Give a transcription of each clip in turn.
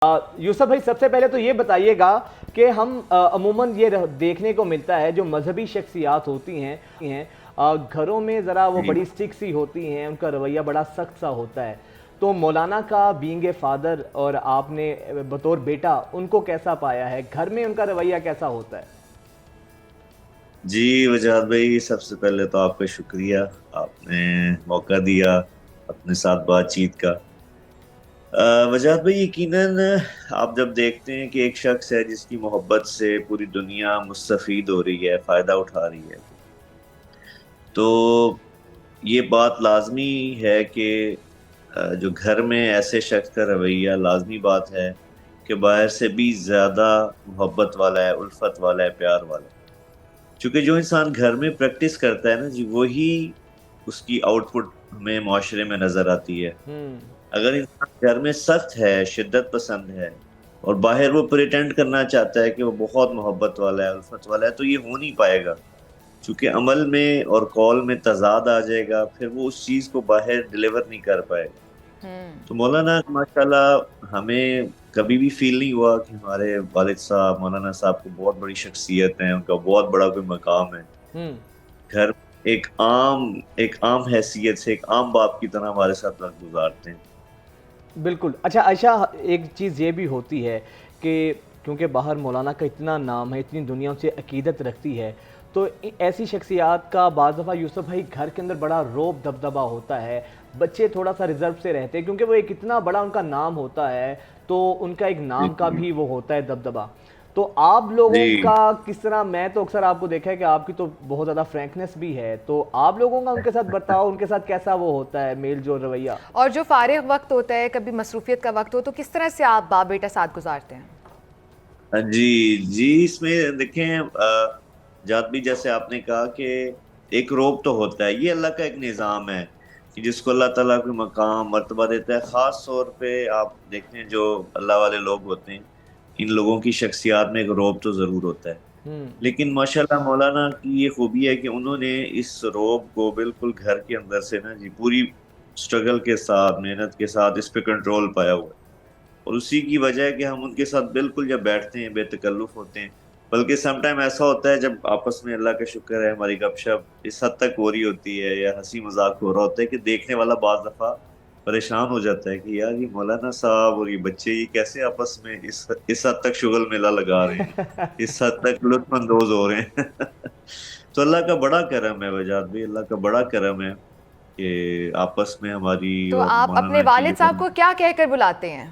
یوسف بھائی سب سے پہلے تو یہ بتائیے گا کہ ہم عموماً یہ دیکھنے کو ملتا ہے جو مذہبی شخصیات ہوتی ہیں گھروں میں ذرا وہ جی بڑی سٹرکٹ سی ہوتی ہیں، ان کا رویہ بڑا سخت سا ہوتا ہے. تو مولانا کا بینگ اے فادر اور آپ نے بطور بیٹا ان کو کیسا پایا ہے، گھر میں ان کا رویہ کیسا ہوتا ہے؟ جی وجاد بھائی، سب سے پہلے تو آپ کا شکریہ. آپ نے موقع دیا اپنے ساتھ بات چیت کا. وجاد بھائی، یقیناً آپ جب دیکھتے ہیں کہ ایک شخص ہے جس کی محبت سے پوری دنیا مستفید ہو رہی ہے، فائدہ اٹھا رہی ہے، تو یہ بات لازمی ہے کہ جو گھر میں ایسے شخص کا رویہ لازمی بات ہے کہ باہر سے بھی زیادہ محبت والا ہے، الفت والا ہے، پیار والا ہے. چونکہ جو انسان گھر میں پریکٹس کرتا ہے نا جی، وہی اس کی آؤٹ پٹ ہمیں معاشرے میں نظر آتی ہے. اگر انسان گھر میں سخت ہے، شدت پسند ہے، اور باہر وہ پریٹینڈ کرنا چاہتا ہے کہ وہ بہت محبت والا ہے، الفت والا ہے، تو یہ ہو نہیں پائے گا. چونکہ عمل میں اور قول میں تضاد آ جائے گا، پھر وہ اس چیز کو باہر ڈیلیور نہیں کر پائے گا. تو مولانا ماشاءاللہ ہمیں کبھی بھی فیل نہیں ہوا کہ ہمارے والد صاحب مولانا صاحب کو بہت بڑی شخصیت ہے، ان کا بہت بڑا کوئی مقام ہے. ہوں گھر ایک عام حیثیت سے ایک عام باپ کی طرح ہمارے ساتھ وقت گزارتے ہیں. بالکل. اچھا عائشہ، ایک چیز یہ بھی ہوتی ہے کہ کیونکہ باہر مولانا کا اتنا نام ہے، اتنی دنیا سے عقیدت رکھتی ہے، تو ایسی شخصیات کا بعض دفعہ یوسف بھائی گھر کے اندر بڑا روب دبدبہ ہوتا ہے. بچے تھوڑا سا ریزرو سے رہتے ہیں کیونکہ وہ ایک اتنا بڑا ان کا نام ہوتا ہے، تو ان کا ایک جی نام کا بھی وہ ہوتا ہے دبدبہ. تو آپ لوگوں جی کا کس طرح؟ میں تو اکثر آپ کو دیکھا ہے کہ آپ کی تو بہت زیادہ فرینکنس بھی ہے، تو آپ لوگوں کا ان کے ساتھ برتاؤ، ان کے ساتھ کیسا وہ ہوتا ہے میل جو رویہ؟ اور جو فارغ وقت ہوتا ہے، کبھی مصروفیت کا وقت ہو، تو کس طرح سے آپ باپ بیٹا ساتھ گزارتے ہیں؟ جی جی، اس میں دیکھیں جات بھی جیسے آپ نے کہا کہ ایک روب تو ہوتا ہے. یہ اللہ کا ایک نظام ہے کہ جس کو اللہ تعالیٰ کو مقام مرتبہ دیتا ہے. خاص طور پہ آپ دیکھیں جو اللہ والے لوگ ہوتے ہیں، ان لوگوں کی شخصیات میں ایک روب تو ضرور ہوتا ہے. لیکن ماشاءاللہ مولانا کی یہ خوبی ہے کہ انہوں نے اس روب کو بالکل گھر کے اندر سے نا جی پوری سٹرگل کے ساتھ، محنت کے ساتھ اس پہ کنٹرول پایا ہوا ہے. اور اسی کی وجہ ہے کہ ہم ان کے ساتھ بالکل جب بیٹھتے ہیں بے تکلف ہوتے ہیں. بلکہ سم ٹائم ایسا ہوتا ہے جب آپس میں اللہ کا شکر ہے ہماری گپ شپ اس حد تک ہو رہی ہوتی ہے یا ہنسی مذاق ہو رہا ہوتا ہے کہ دیکھنے والا بعض دفعہ پریشان ہو جاتا ہے کہ یار یہ مولانا صاحب اور یہ بچے یہ کیسے آپس میں اس حد تک شغل میلہ لگا رہے ہیں، اس حد تک لطف اندوز ہو رہے ہیں. تو اللہ کا بڑا کرم ہے وجاد بھی، اللہ کا بڑا کرم ہے کہ آپس میں ہماری تو اور آپ اپنے مولانا کی والد جو صاحب کو کیا کہہ کر بلاتے ہیں؟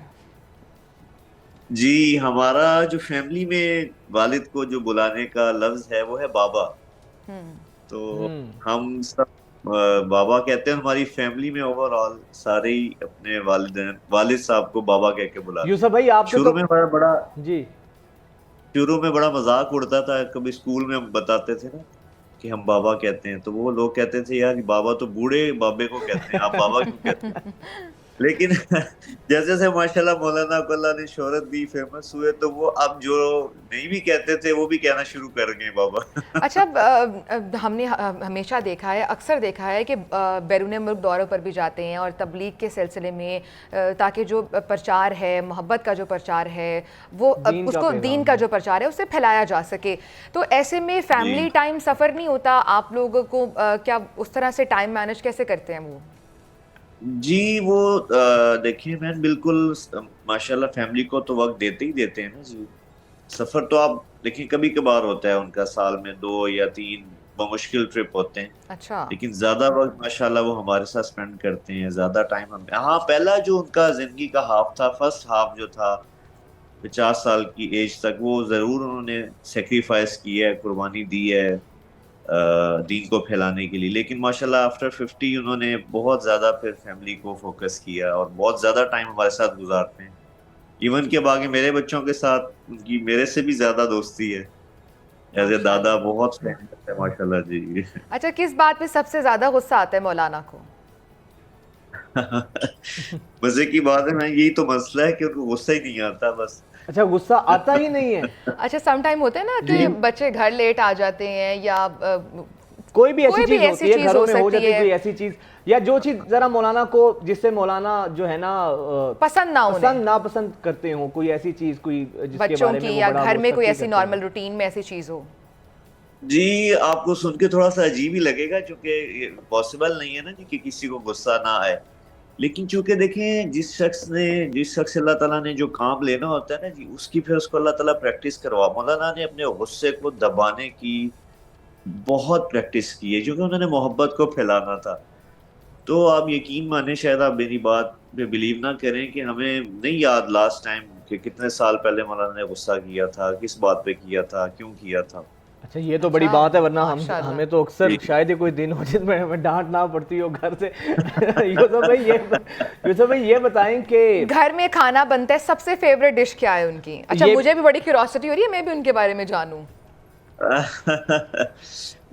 جی ہمارا جو فیملی میں والد کو جو بلانے کا لفظ ہے وہ ہے بابا. تو ہم سب بابا کہتے ہیں. ہماری فیملی میں اوور آل سارے ہی اپنے والد صاحب کو بابا کہہ کے بلاتے ہیں. یوسف بھائی آپ کے تو شروع میں بڑا جی شروع میں بڑا مذاق اڑتا تھا. کبھی اسکول میں ہم بتاتے تھے نا کہ ہم بابا کہتے ہیں، تو وہ لوگ کہتے تھے یار بابا تو بوڑھے بابے کو کہتے ہیں، آپ بابا کیوں کہتے ہیں؟ لیکن جیسے جیسے ماشاءاللہ مولانا کو اللہ نے شہرت دی، فیمس ہوئے، تو وہ اب جو نہیں بھی کہتے تھے وہ بھی کہنا شروع کر گئے بابا. اچھا، ہم نے ہمیشہ دیکھا ہے، اکثر دیکھا ہے کہ بیرون ملک دوروں پر بھی جاتے ہیں اور تبلیغ کے سلسلے میں تاکہ جو پرچار ہے، محبت کا جو پرچار ہے، وہ دین اس کا کو دین پیغام کا جو پرچار ہے اسے پھیلایا جا سکے. تو ایسے میں جی فیملی ٹائم سفر نہیں ہوتا آپ لوگوں کو؟ کیا اس طرح سے ٹائم مینج کیسے کرتے ہیں وہ؟ جی وہ دیکھیے مین بالکل ماشاءاللہ فیملی کو تو وقت دیتے ہی دیتے ہیں نا جی. سفر تو آپ دیکھیں کبھی کبھار ہوتا ہے ان کا، سال میں 2 یا 3 بمشکل ٹرپ ہوتے ہیں. اچھا. لیکن زیادہ وقت ماشاءاللہ وہ ہمارے ساتھ سپینڈ کرتے ہیں، زیادہ ٹائم ہم. ہاں پہلا جو ان کا زندگی کا ہاف تھا، فرسٹ ہاف جو تھا 50 سال کی ایج تک، وہ ضرور انہوں نے سیکریفائس کی ہے، قربانی دی ہے دین کو پھیلانے کے لیے. لیکن ماشاءاللہ آفٹر 50 انہوں نے بہت زیادہ پھر فیملی کو فوکس کیا اور بہت زیادہ ٹائم ہمارے ساتھ گزارتے ہیں. ایون کہ باقی میرے بچوں کے ساتھ ان کی میرے سے بھی زیادہ دوستی ہے. ایز اے ماشاء دادا اللہ. بہت فیمس ہے ماشاءاللہ جی. اچھا، کس بات پہ سب سے زیادہ غصہ آتا ہے مولانا کو؟ مزے کی بات ہے، میں یہی تو مسئلہ ہے کہ ان کو غصہ ہی نہیں آتا بس. اچھا غصہ آتا ہی نہیں ہے؟ اچھا، سم ٹائم ہوتا ہے نا جی کہ بچے گھر لیٹ آ جاتے ہیں یا کوئی بھی ایسی کوئی بھی چیز ایسی ہوتی ہے چیز گھروں ہو میں ہو سکتی جاتی ہے ہے کوئی ایسی چیز یا جو چیز ذرا مولانا کو جس سے مولانا جو ہے نا پسند نہ ہونے، پسند ناپسند کرتے ہوں، کوئی ایسی چیز کوئی جس کے بچوں بارے کی میں وہ یا بڑا گھر وہ میں کوئی سختی ایسی کرتے نارمل ہوں؟ روٹین میں ایسی چیز ہو؟ جی آپ کو سن کے تھوڑا سا عجیب ہی لگے گا چونکہ پاسبل نہیں ہے نا جی کہ کسی کو غصہ نہ آئے، لیکن چونکہ دیکھیں جس شخص سے اللہ تعالیٰ نے جو کام لینا ہوتا ہے نا جی اس کی پھر اس کو اللہ تعالیٰ پریکٹس کروا. مولانا نے اپنے غصے کو دبانے کی بہت پریکٹس کی ہے کیونکہ انہوں نے محبت کو پھیلانا تھا. تو آپ یقین مانیں، شاید آپ میری بات پہ بلیو نہ کریں کہ ہمیں نہیں یاد لاسٹ ٹائم کہ کتنے سال پہلے مولانا نے غصہ کیا تھا، کس بات پہ کیا تھا، کیوں کیا تھا. اچھا یہ تو بڑی اچھا، بات ہے، ورنہ ماشاء اللہ. ہمیں تو اکثر جی شاید ہی کوئی دن ہو جس میں ہمیں ڈانٹ نہ پڑتی ہو گھر سے. یوسف بھائی یہ بتائیں کہ گھر میں کھانا بنتا ہے، سب سے فیوریٹ ڈش کیا ہے ان کی؟ اچھا یہ مجھے بھی بڑی کیوریوسٹی ہو رہی ہے، میں بھی ان کے بارے میں جانوں.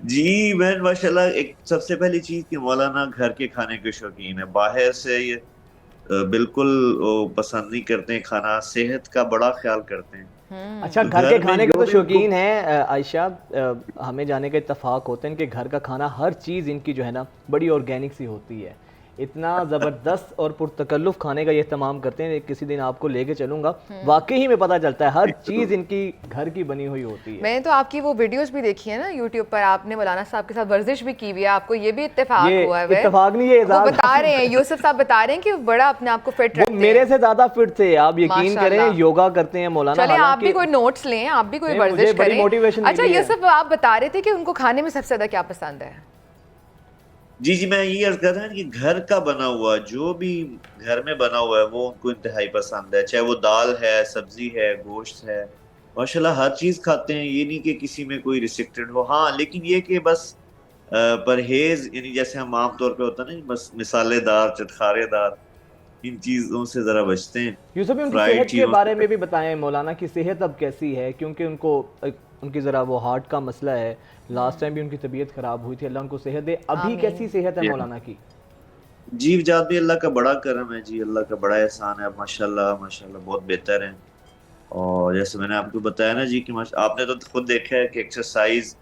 جی میں ماشاء اللہ ایک سب سے پہلی چیز کہ مولانا گھر کے کھانے کے شوقین ہے، باہر سے یہ بالکل وہ پسند نہیں کرتے ہیں، کھانا صحت کا بڑا خیال کرتے ہیں. اچھا تو گھر کے گھر میں کھانے کے جو تو بھی ان کو شوقین ہیں عائشہ، ہمیں جانے کا اتفاق ہوتا ہے کہ گھر کا کھانا ہر چیز ان کی جو ہے نا بڑی آرگینک سی ہوتی ہے، اتنا زبردست اور پرتکلف کھانے کا یہ اہتمام کرتے ہیں. کسی دن آپ کو لے کے چلوں گا، واقعی میں پتہ چلتا ہے ہر چیز ان کی گھر کی بنی ہوئی ہوتی ہے. میں نے تو آپ کی وہ ویڈیوز بھی دیکھی ہے نا یوٹیوب پر، آپ نے مولانا صاحب کے ساتھ ورزش بھی کی ہوئی ہے، آپ کو یہ بھی اتفاق یہ ہوا ہے؟ اتفاق نہیں، یہ وہ اعزاز بتا رہے ہیں، یوسف صاحب بتا رہے ہیں کہ بڑا اپنے آپ کو فٹ وہ رکھتے ہیں. میرے سے زیادہ فٹ تھے، آپ یقین ماشاء کریں، اللہ. یوگا کرتے ہیں مولانا. چلیں آپ حالانکہ بھی کوئی نوٹس لیں، آپ بھی کوئی نہیں، مجھے ورزش بڑی کریں. موٹیویشن اچھا ملی ہے. یوسف آپ بتا رہے تھے کہ ان کو کھانے میں سب سے زیادہ کیا پسند ہے؟ جی میں یہ عرض کر رہا ہوں کہ گھر کا بنا ہوا جو بھی گھر میں بنا ہوا ہے وہ ان کو انتہائی پسند ہے، چاہے وہ دال ہے، سبزی ہے، گوشت ہے، ماشاءاللہ ہر چیز کھاتے ہیں. یہ نہیں کہ کسی میں کوئی ریسٹرکٹڈ ہو، ہاں لیکن یہ کہ بس پرہیز، یعنی جیسے ہم عام طور پہ ہوتا ہے نا بس مسالے دار، چٹخارے دار، ان چیزوں سے ذرا بچتے ہیں، یوسف بھی ان کی فرائیڈ صحت کے چیزوں بارے سے. میں بھی بتائیں، مولانا کی صحت اب کیسی ہے؟ کیونکہ ان کو ان کی ذرا وہ ہارٹ کا مسئلہ ہے، لاسٹ ٹائم بھی ان کی طبیعت خراب ہوئی تھی، اللہ ان کو صحت دے. ابھی کیسی آمین. صحت ہے مولانا کی؟ جی جات بھی اللہ کا بڑا کرم ہے جی، اللہ کا بڑا احسان ہے، ماشاءاللہ ماشاءاللہ بہت بہتر ہیں. اور جیسے میں نے آپ کو بتایا نا جی کہ آپ نے تو خود دیکھا ہے کہ ایکسرسائز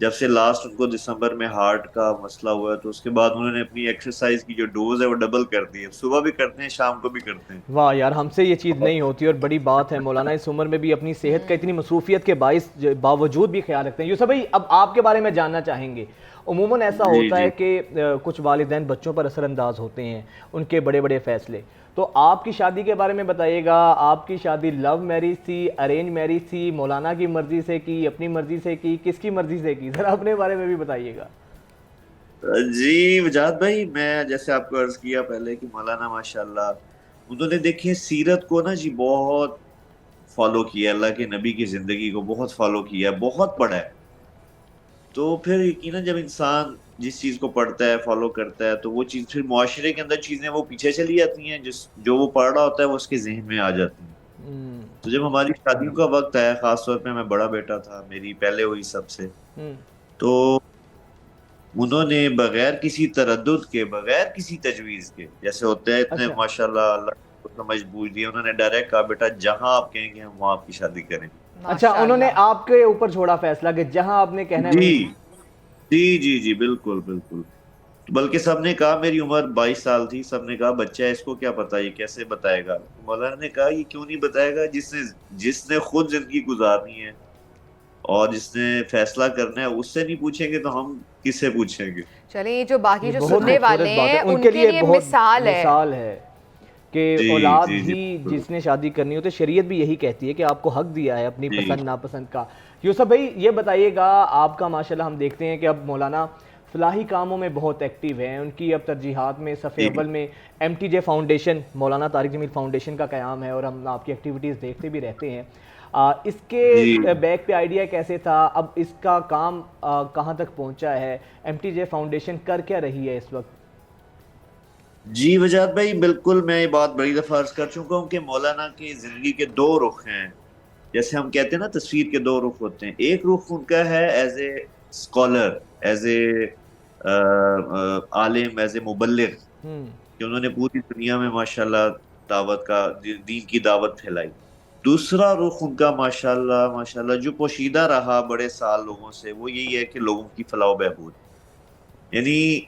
جب سے لاسٹ ان کو دسمبر میں ہارٹ کا مسئلہ ہوا ہے تو اس کے بعد انہوں نے اپنی ایکسرسائز کی جو ڈوز ہے وہ ڈبل کر دی ہے، صبح بھی کرتے ہیں شام کو بھی کرتے ہیں. واہ یار، ہم سے یہ چیز نہیں ہوتی اور بڑی بات ہے. مولانا اس عمر میں بھی اپنی صحت کا اتنی مصروفیت کے باوجود بھی خیال رکھتے ہیں. یوسف بھائی اب آپ کے بارے میں جاننا چاہیں گے. عموماً ایسا جی ہوتا جی ہے کہ کچھ والدین بچوں پر اثر انداز ہوتے ہیں، ان کے بڑے بڑے فیصلے. تو آپ کی شادی کے بارے میں بتائیے گا، آپ کی شادی لو میرج تھی، ارینج میرج تھی، مولانا کی مرضی سے کی، اپنی مرضی سے کی، کس کی مرضی سے کی؟ ذرا اپنے بارے میں بھی بتائیے گا. جی وجاد بھائی، میں جیسے آپ کو عرض کیا پہلے کہ مولانا ماشاءاللہ انہوں نے دیکھیں سیرت کو نا جی بہت فالو کیا، اللہ کے نبی کی زندگی کو بہت فالو کیا، بہت پڑھا ہے. تو پھر یقیناً جب انسان جس چیز کو پڑھتا ہے، فالو کرتا ہے، تو وہ چیز پھر معاشرے کے اندر چیزیں وہ پیچھے چلی جاتی ہیں، جو وہ پڑھ رہا ہوتا ہے وہ اس کے ذہن میں آ جاتی ہیں. تو جب ہماری شادیوں کا وقت آیا، خاص طور پہ میں بڑا بیٹا تھا، میری پہلے ہوئی سب سے، تو انہوں نے بغیر کسی تردد کے، بغیر کسی تجویز کے، جیسے ہوتے ہیں اتنے اچھا ماشاءاللہ اللہ کو سمجھ بوجھ دی، انہوں نے ڈائریکٹ کہا بیٹا جہاں آپ کہیں گے ہم وہاں آپ کی شادی کریں. اچھا، ماشاء انہوں نے اللہ. آپ کے اوپر چھوڑا فیصلہ کہ جہاں آپ نے کہنا ہے جی وہیں. جی جی جی بالکل بالکل. بلکہ سب نے کہا، میری عمر 22 سال تھی، سب نے کہا بچہ ہے، اس کو کیا پتا، یہ کیسے بتائے گا. مولانا نے کہا یہ کیوں نہیں بتائے گا، جس نے خود زندگی گزارنی ہے اور جس نے فیصلہ کرنا ہے اس سے نہیں پوچھیں گے تو ہم کس سے پوچھیں گے. چلیں یہ جو باقی یہ جو بہت سننے والے خوبصورت بات ہے، ہیں ان ان کے کے لیے لیے بہت مثال ہے. مثال ہے کہ جی اولاد جی جی ہی بالکل. جس نے شادی کرنی ہوتی ہے، شریعت بھی یہی کہتی ہے کہ آپ کو حق دیا ہے اپنی جی پسند ناپسند کا. یوسف بھائی یہ بتائیے گا، آپ کا ماشاءاللہ ہم دیکھتے ہیں کہ اب مولانا فلاحی کاموں میں بہت ایکٹیو ہیں، ان کی اب ترجیحات میں صف جی اول میں ایم ٹی جے فاؤنڈیشن، مولانا طارق جمیل فاؤنڈیشن کا قیام ہے، اور ہم آپ کی ایکٹیویٹیز دیکھتے بھی رہتے ہیں. اس کے جی بیک پہ آئیڈیا کیسے تھا؟ اب اس کا کام کہاں تک پہنچا ہے؟ ایم ٹی جے فاؤنڈیشن کر کیا رہی ہے اس وقت؟ جی وجاد بھائی بالکل، میں یہ بات بڑی دفعہ عرض کر چکا ہوں کہ مولانا کی زندگی کے دو رخ ہیں. جیسے ہم کہتے ہیں نا تصویر کے دو رخ ہوتے ہیں، ایک رخ ان کا ہے as a scholar, as a Alam, as a مبلغ، کہ انہوں نے پوری دنیا میں ماشاءاللہ دعوت کا، دین کی دعوت پھیلائی. دوسرا رخ ان کا ماشاءاللہ ماشاءاللہ جو پوشیدہ رہا بڑے سال لوگوں سے، وہ یہی ہے کہ لوگوں کی فلاح و بہبود. یعنی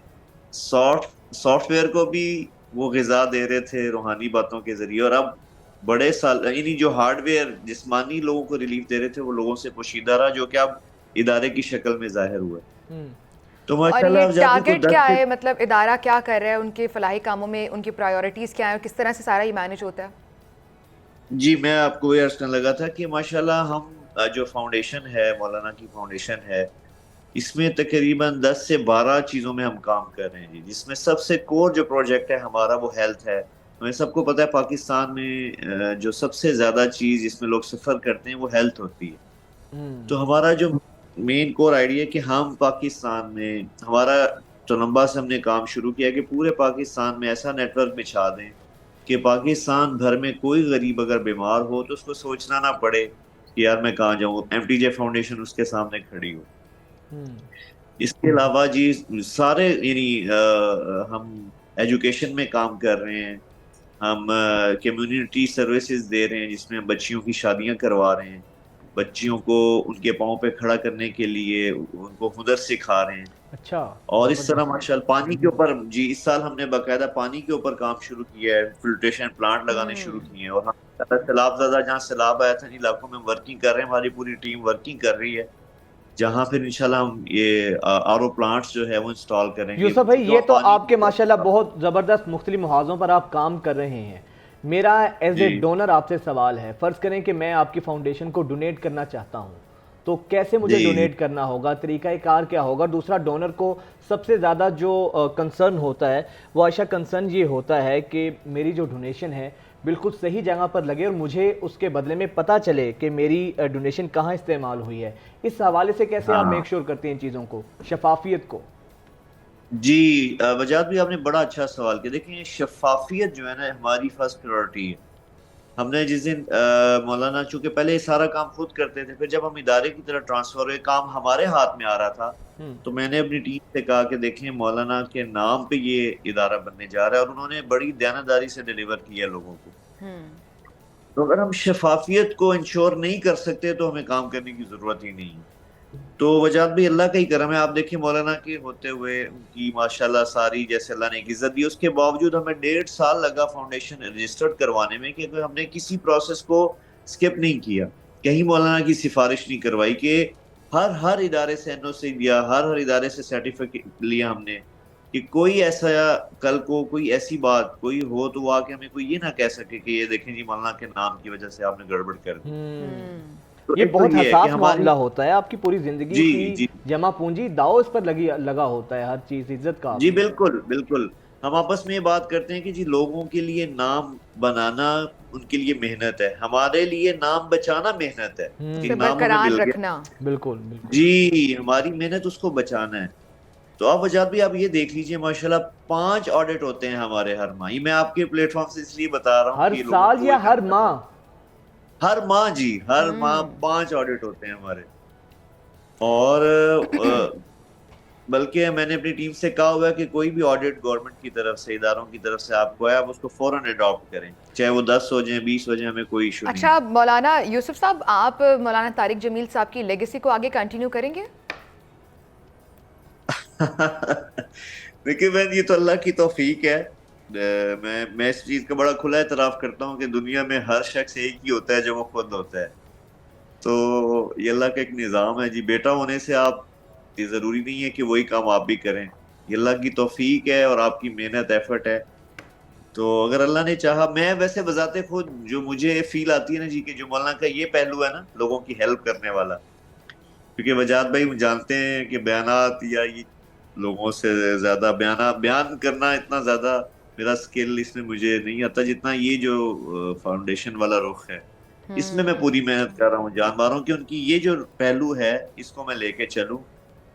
سافٹ ویئر کو بھی وہ غذا دے رہے تھے روحانی باتوں کے ذریعے، اور اب بڑے سال یعنی جو ہارڈ ویئر جسمانی لوگوں کو ریلیف دے رہے تھے وہ لوگوں سے پوشیدہ رہا، جو کہ اب ادارے کی شکل میں ظاہر ہوا ہے۔ ہوں تو اور ماشاء اللہ یہ اب جاتی کو ٹارگٹ کیا ہے، مطلب ادارہ کیا کر رہا ہے ان کے فلاحی کاموں میں، ان کی پرائیورٹیز کیا ہیں، کس طرح سے سارا یہ مینیج ہوتا ہے؟ جی میں آپ کو یہ عرض کرنے لگا تھا کہ ماشاءاللہ ہم جو فاؤنڈیشن ہے، مولانا کی فاؤنڈیشن ہے، اس میں تقریباً 10 سے 12 چیزوں میں ہم کام کر رہے ہیں جی، جس میں سب سے کور جو پروجیکٹ ہے ہمارا وہ ہیلتھ ہے۔ ہمیں سب کو پتہ ہے پاکستان میں جو سب سے زیادہ چیز جس میں لوگ سفر کرتے ہیں وہ ہیلتھ ہوتی ہے۔ ہوں تو ہمارا جو مین کور آئیڈیا ہے کہ ہم پاکستان میں، ہمارا تلمبا سے ہم نے کام شروع کیا کہ پورے پاکستان میں ایسا نیٹ ورک بچھا دیں کہ پاکستان بھر میں کوئی غریب اگر بیمار ہو تو اس کو سوچنا نہ پڑے کہ یار میں کہاں جاؤں، ایم ٹی جے فاؤنڈیشن اس کے سامنے کھڑی ہو۔ ہوں اس کے علاوہ جی سارے یعنی ہم ایجوکیشن میں کام کر رہے ہیں، ہم کمیونٹی سروسز دے رہے ہیں جس میں ہم بچیوں کی شادیاں کروا رہے ہیں، بچیوں کو ان کے پاؤں پہ کھڑا کرنے کے لیے ان کو ہنر سکھا رہے ہیں، اچھا اور اس طرح زبردست ماشاءاللہ پانی کے اوپر جی اس سال ہم نے باقاعدہ پانی کے اوپر کام شروع کیا ہے، فلٹریشن پلانٹ لگانے شروع کیے ہیں، اور ہم سیلاب زدہ جہاں سیلاب آیا تھا ان علاقوں میں ورکنگ کر رہے ہیں، ہماری پوری ٹیم ورکنگ کر رہی ہے، جہاں پھر انشاءاللہ ہم یہ آر او پلانٹس جو ہے وہ انسٹال کریں گے، یوسف بھائی کیونکہ یہ وہاں تو پانی آپ کے ماشاءاللہ بہت زبردست مختلف محاذوں پر آپ کام کر رہے ہیں۔ میرا ایز اے جی ڈونر آپ سے سوال ہے، فرض کریں کہ میں آپ کی فاؤنڈیشن کو ڈونیٹ کرنا چاہتا ہوں، تو کیسے مجھے جی جی ڈونیٹ کرنا ہوگا، طریقہ کار کیا ہوگا؟ دوسرا، ڈونر کو سب سے زیادہ جو کنسرن ہوتا ہے وہ عائشہ کنسرن یہ ہوتا ہے کہ میری جو ڈونیشن ہے بالکل صحیح جگہ پر لگے اور مجھے اس کے بدلے میں پتہ چلے کہ میری ڈونیشن کہاں استعمال ہوئی ہے۔ اس حوالے سے کیسے آپ ہاں میک شور کرتے ہیں ان چیزوں کو، شفافیت کو؟ جی وجاد بھی آپ نے بڑا اچھا سوال کیا۔ دیکھیں شفافیت جو ہے نا ہماری فرسٹ پریورٹی ہے۔ ہم نے جس دن مولانا چونکہ پہلے یہ سارا کام خود کرتے تھے، پھر جب ہم ادارے کی طرح ٹرانسفر ہوئے، کام ہمارے ہاتھ میں آ رہا تھا، ہوں تو میں نے اپنی ٹیم سے کہا کہ دیکھیں مولانا کے نام پہ یہ ادارہ بننے جا رہا ہے، اور انہوں نے بڑی دیانتداری سے ڈیلیور کیا لوگوں کو۔ تو اگر ہم شفافیت کو انشور نہیں کر سکتے تو ہمیں کام کرنے کی ضرورت ہی نہیں ہے۔ تو وجاد بھی اللہ کا ہی کرم ہے، آپ دیکھیں مولانا کے ہوتے ہوئے ان کی ماشاءاللہ ساری جیسے اللہ نے ایک عزت دی، اس کے باوجود ہمیں 1.5 سال لگا فاؤنڈیشن رجسٹرڈ کروانے میں، کہ ہم نے کسی پروسیس کو سکپ نہیں کیا، کہیں مولانا کی سفارش نہیں کروائی، کہ ہر ادارے سے این او سی لیا، ہر ادارے سے سرٹیفکیٹ لیا ہم نے، کہ کوئی ایسا کل کو کوئی ایسی بات کوئی ہو تو وہ آ کے ہمیں کوئی یہ نہ کہہ سکے کہ یہ دیکھیں جی مولانا کے نام کی وجہ سے آپ نے گڑبڑ کر دی۔ تو یہ ایک تو بہت یہ ہے کہ حساس ہماری معاملہ ہوتا ہے، آپ کی پوری زندگی جی کی جی جمع پونجی داؤ اس پر لگا ہوتا ہے، ہر چیز عزت کا آپ جی کی۔ بالکل بالکل، ہم آپس میں یہ بات کرتے ہیں کہ جی لوگوں کے لیے نام بنانا ان کے لیے محنت ہے، ہمارے لیے نام بچانا محنت ہے کہ اسے نام ہمیں برقرار مل گیا، رکھنا۔ بالکل بالکل جی ہماری محنت اس کو بچانا ہے۔ تو آپ وجاد بھی آپ یہ دیکھ لیجئے ماشاءاللہ 5 آڈٹ ہوتے ہیں ہمارے ہر ماہ، یہ میں آپ کے پلیٹ فارم سے اس لیے بتا رہا ہوں ہر کہ لوگوں سال کو یا ایک ہر اندازہ ماہ؟ ہو۔ ہر ماہ جی، ہر ماہ 5 آڈٹ ہوتے ہیں ہمارے، اور بلکہ میں نے اپنی ٹیم سے کہا ہوا ہے کہ کوئی بھی آڈٹ گورنمنٹ کی طرف سے، اداروں کی طرف سے آپ کو ہے، آپ اس کو فوراً اڈاپٹ کریں، چاہے وہ 10 ہو جائیں 20 ہو جائیں، ہمیں کوئی ایشو نہیں اچھا مولانا یوسف صاحب، آپ مولانا طارق جمیل صاحب کی لیگیسی کو آگے کنٹینیو کریں گے؟ دیکھیں بہن یہ تو اللہ کی توفیق ہے، میں اس چیز کا بڑا کھلا اعتراف کرتا ہوں کہ دنیا میں ہر شخص ایک ہی ہوتا ہے جو وہ خود ہوتا ہے، تو یہ اللہ کا ایک نظام ہے جی، بیٹا ہونے سے آپ یہ ضروری نہیں ہے کہ وہی کام آپ بھی کریں، یہ اللہ کی توفیق ہے اور آپ کی محنت ایفرٹ ہے۔ تو اگر اللہ نے چاہا، میں ویسے بذات خود جو مجھے فیل آتی ہے نا جی، کہ جو مولانا کا یہ پہلو ہے نا لوگوں کی ہیلپ کرنے والا، کیونکہ وجاد بھائی جانتے ہیں کہ بیانات یا یہ لوگوں سے زیادہ بیان کرنا اتنا زیادہ میرا سکل اس میں مجھے نہیں آتا جتنا یہ جو فاؤنڈیشن والا رخ ہے، اس میں پوری محنت کر رہا ہوں جان ماروں کہ ان کی یہ جو پہلو ہے اس کو میں لے کے چلوں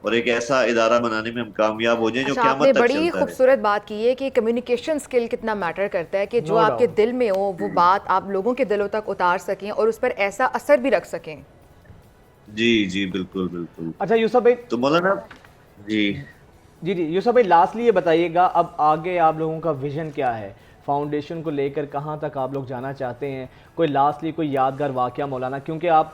اور ایک ایسا ادارہ بنانے میں ہم کامیاب ہو جائیں جو اچھا، آپ نے قیامت تک بڑی چلتا رہے۔ خوبصورت بات کی ہے کہ کمیونیکیشن سکل کتنا میٹر کرتا ہے، کہ جو نو آپ کے ڈاؤٹ دل میں ہو وہ بات آپ لوگوں کے دلوں تک اتار سکیں اور اس پر ایسا اثر بھی رکھ سکیں۔ جی جی بالکل بالکل۔ اچھا یوسف بھائی، تو مولانا جی جی یوسف بھائی لاسٹلی یہ بتائیے گا، اب آگے آپ لوگوں کا ویژن کیا ہے فاؤنڈیشن کو لے کر؟ کہاں تک آپ لوگ جانا چاہتے ہیں؟ کوئی لاسٹلی کوئی یادگار واقعہ مولانا، کیونکہ آپ